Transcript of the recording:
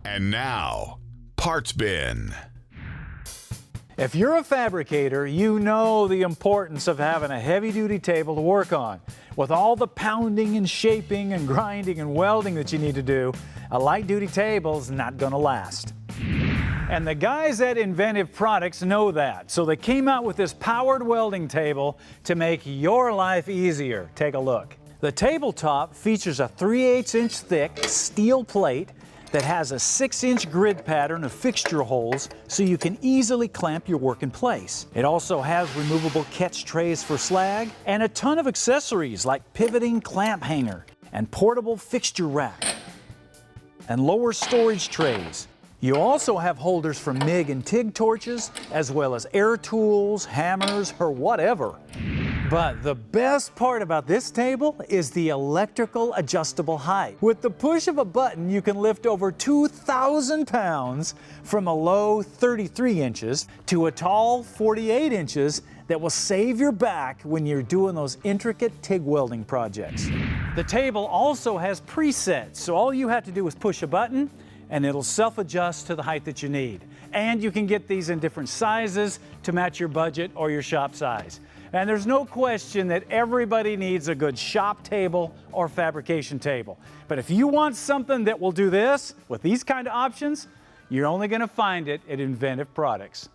And now, Parts Bin. If you're a fabricator, you know the importance of having a heavy-duty table to work on. With all the pounding and shaping and grinding and welding that you need to do, a light-duty table's not gonna last. And the guys at Inventive Products know that, so they came out with this powered welding table to make your life easier. Take a look. The tabletop features a 3/8 inch thick steel plate that has a 6-inch grid pattern of fixture holes so you can easily clamp your work in place. It also has removable catch trays for slag and a ton of accessories like pivoting clamp hanger and portable fixture rack and lower storage trays. You also have holders for MIG and TIG torches, as well as air tools, hammers, or whatever. But the best part about this table is the electrical adjustable height. With the push of a button, you can lift over 2,000 pounds from a low 33 inches to a tall 48 inches that will save your back when you're doing those intricate TIG welding projects. The table also has presets, so all you have to do is push a button and it'll self-adjust to the height that you need. And you can get these in different sizes to match your budget or your shop size. And there's no question that everybody needs a good shop table or fabrication table. But if you want something that will do this with these kind of options, you're only gonna find it at Inventive Products.